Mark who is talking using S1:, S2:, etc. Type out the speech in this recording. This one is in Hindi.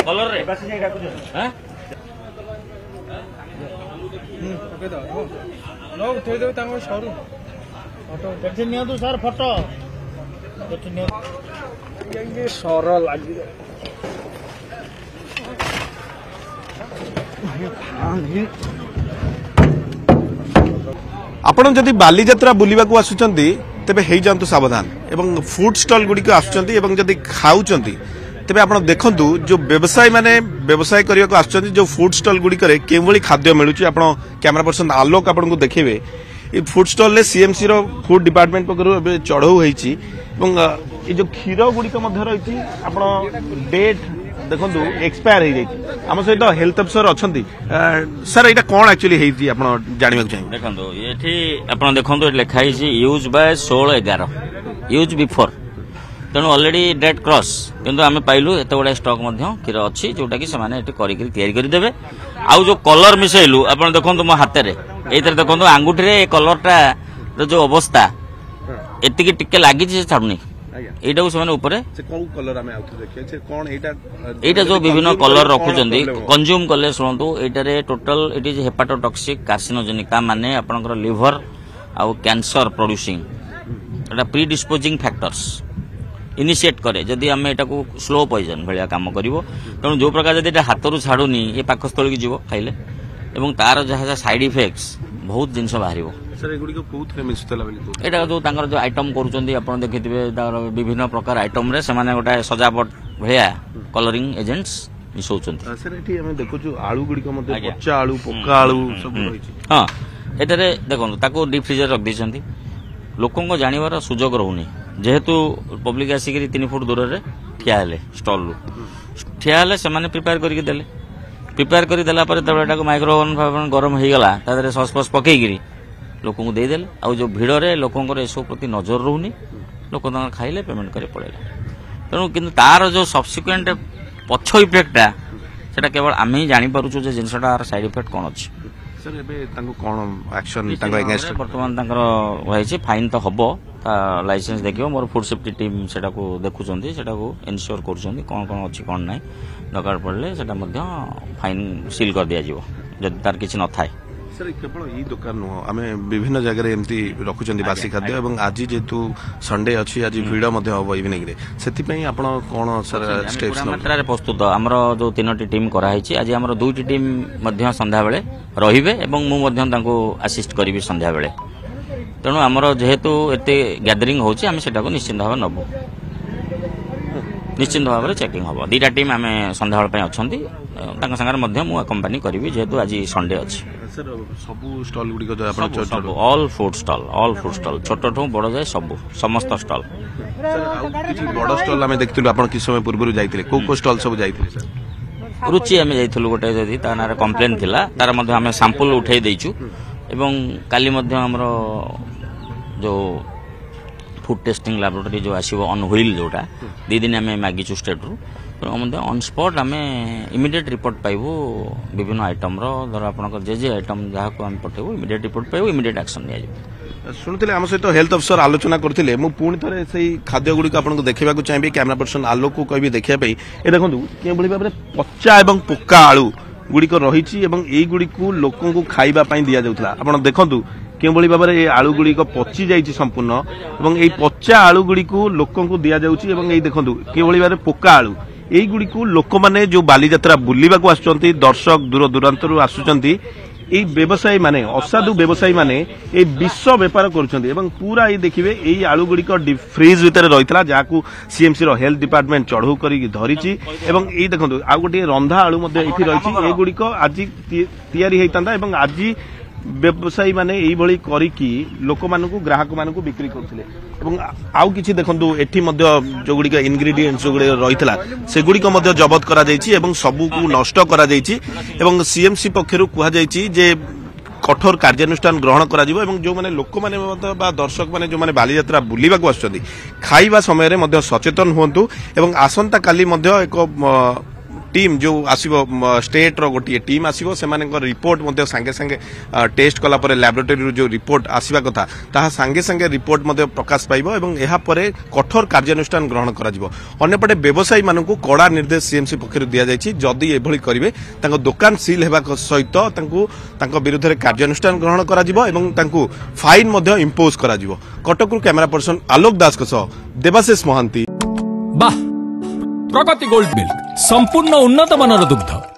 S1: कलर रे हां
S2: नो उठे दो तांको सरू फोटो
S1: कथि नियंतु सर फोटो कथि निय
S2: ये सर लागी
S3: आपण जदि बालीजात्रा बुलिबाकू आसुचंती तेबे हेई जांतु सावधान एवं फूड स्टॉल गुडी को आसुचंती एवं जदि खाउचंती तेबे आपण देखंतु जो व्यवसाय माने व्यवसाय करिया को आसुचंती जो फूड स्टॉल गुडी करे केवली खाद्य मिलुची आपण कैमरा पर्सन आलोक आपण को देखिबे ए फूड स्टॉल ले सीएमसी रो फूड डिपार्टमेंट पकरू एबे चढ़ौ होईची एवं ए जो खीर गुडी को मध्य रहिची आपण डेट देखंतु एक्सपायर हो जाई हम सहित हेल्थ अफसर अछंती सर एटा कोन एक्चुअली हेई आपण जानिबा चाहि
S1: देखंतु एठी आपण देखंतु लिखा हिची यूज बाय 16/11 यूज बिफोर तेणु ऑलरेडी डेट क्रॉस किंतु आमे पाइलु एते बडा स्टॉक मध्य खीर अछि जोटा कि समाने एठी करि तयारी करि देबे आउ जो कलर मिसेलु आपण देखंतु मो हाथे रे एतर देखंतु आंगुठी रे कलरटा जो अवस्था एतिकी टिके लागि जे छाडुनी एटा को समाने ऊपर
S3: से कोन कलर हमें आउथ देखिए से कोन
S1: एटा जो विभिन्न कलर रखुचंदी कंज्यूम कले सुनंतु एटा रे टोटल इट इज हेपाटोटॉक्सिक कार्सिनोजेनिक ता माने आपनकर लिवर आउ कैंसर प्रोड्यूसिंग एटा प्री डिस्पोजिंग फैक्टर्स इनिशिएट करे जदि हमें एटा को स्लो पॉइजन भलिया काम करिवो तणु जो प्रकार जदि एटा हातरु छाडुनी ए पाकस्थल की जीवो खाइले एवं तार जहा साइड इफेक्ट्स बहुत जिंस बाहरिवो
S3: सर एगुडी को कोउथरे मिसतला बेली को
S1: एटा जो तांकर जो आइटम करूचंदी आपण देखिथिबे तार विभिन्न प्रकार आइटम रे समाने गोटा सजावट भलिया कलरिंग एजेंट्स मिसौचंदी
S3: सर एठी हम देखु जो आलू गुडी को मते कच्चा आलू पक्का आलू सब रहिछि
S1: हां एटारे देखो ताको डीप फ्रीजर रख दिसंती लोकन को जानिबार सुजोग रहउनी जेहेतु पब्लिक आसिकरी 3 फुट दूर रे ठिया हेले स्टॉल लो ठिया हेले समाने प्रिपेयर करके देले प्रिपेयर करि देला पर तबेटा को माइक्रोवेव गरम हो गला तादरे सॉस फॉस पकेगिरी लोक को दे देले आ जो भीड़ रे लोकंकर एसो प्रति नजर रहउनी लोक तांकर खाइले पेमेंट करे पड़ेला तेणु किंतु तार जो सब्सिक्वेंट पछ इफेक्टटा सेटा केवल आमे ही जानि पारुछु जे जिंसटा साइड इफेक्ट कोन अछि
S3: सर एबे तांको कोन एक्शन तांको अगेंस्ट
S1: वर्तमान तांकर होइछि फाइन तो हबो ता लाइसेंस देखियो मोर फूड सेफ्टी टीम सेटा को देखुचंदी सेटा को इन्श्योर करूचंदी कोन कोन अछि कोन नै दरकार पड़ले सेटा मध्य फाइन सील कर दिया जिवो जदि तार किछि न थाय
S3: सर केवल ई दुकान नो हमें विभिन्न जगह रे एमती रखुचंदी बासी खाद्य एवं आज जेतु संडे अछि आज भिडो मध्ये होबो इवनिंग रे सेति पई आपण कोन सर स्टेप्स
S1: मात्रा रे प्रस्तुत हमरो जो तीनोटी टीम करा हिची आज हमरो दुईटी टीम मध्ये संध्या बेले रहिबे एवं मु मध्ये तांको असिस्ट करिवि संध्या बेले तेणु हमरो जेहेतु एते गैदरिंग होची हम सेटा को निश्चित भाव नबो निश्चित भाव चेकिंग हबो दीटा टीम हमें संध्या बेले पई अछंती तांका संगर मध्ये मु कंपनी करिवि जेहेतु आज संडे अछि
S3: सर सबु स्टॉल गुडी को जो आपण
S1: सब ऑल फूड स्टॉल छोटो ठो बड़ जाय सब समस्त स्टॉल
S3: सर आउ किछि बड़ स्टॉल हमें देखतिलु आपण कि समय पूर्व जाइतिले को स्टॉल सब जाइतिले सर
S1: रुचि हमें जाइथिलु गोटे जदी ता नारे कंप्लेन थिला तार मध्ये हमें सैंपल उठै दैछु एवं काली मध्ये हमरो जो फूड टेस्टिंग लैबोरेटरी जो आसीबो ऑन व्हील जोटा दी दिन हमें मागिछु स्टेट रु तो ऑन स्पॉट आम इमिडिएट रिपोर्ट पाइबू विभिन्न आइटम धर आप जे आइटम जहाँ को आम पठेबू इमिडिएट रिपोर्ट पाइबू इमिडिएट एक्शन नि
S3: शुणुले आम सहित हेल्थ अफसर आलोचना करते मुझे पुणी थे से खाद्य गुड़ी को आपको देखा चाहिए कैमरा पर्सन आलोक को कह देखापी ये देखो कि भाव में पचा और पोका आलू गुड़िक रही गुड़ी को लोक खावाई दि जाऊला आप देखु कि भाव में आलू गुड़िक पचि जा संपूर्ण और ये पचा आलू गुड़ी को लोक दि जाऊँगी देखो कि भाव में पोका आलू एगुड़ी को लोक मैंने जो बालीजात्रा बुलवाक आसुंच दर्शक दूर दूरांतर आसुंच ये व्यवसायी माने असाधु व्यवसायी माने ये विश्व बेपार करुँच पूरा ये देखिए यही आलू गुड़िक डीप फ्रिज भितर रही जहाँ सीएमसी रो हेल्थ डिपार्टमेंट चढ़ऊ कर धरी ये देखो आ गोटे रंधा आलू रही गुड़िक आज तैयारी होता आज व्यवसायी माने यही करिकी लोक मानकु ग्राहक मानकु बिक्री करथिले एवं आउ किछि देखंतु एठी मध्य जो गुडी का इंग्रेडिएंट्स जो गुडी रहितला से गुडी को मध्य जब्त करा जायछि एवं सबु को नष्ट करा जायछि एवं सीएमसी पक्षरु कुहा जायछि जे कठोर कार्यानुष्ठान ग्रहण करा जिवो एवं जो माने लोक माने बा दर्शक माने जो माने बालीजात्रा बुलिबा को आछथि खाइबा समय रे मध्य सचेतन होंतु एवं आसंता काली मध्य एक टीम जो आसीबो स्टेट रो गोटे टीम आसीबो सेमानक रिपोर्ट मध्ये संगे संगे टेस्ट कला परे लैबोरेटरी जो रिपोर्ट आसीबा कथा ताहा संगे संगे रिपोर्ट मध्ये प्रकाश पाइबो एवं एहा परे कठोर कार्यानुष्ठान ग्रहण करा जिवो। अन्यपटे व्यवसायी मानकू कड़ा निर्देश सीएमसी पक्षरु दिया जायछि जदि एभली करिवे तांको दुकान सील हेबा सहित तांको विरुद्ध रे कार्यानुष्ठान ग्रहण करा जिवो एवं तांको फाइन मध्ये इंपोज करा जिवो। कटकरु कैमरा पर्सन आलोक दास को सह देवाशिष महांती।
S4: प्रगति गोल्ड मिल्क संपूर्ण उन्नत मानर दुग्ध।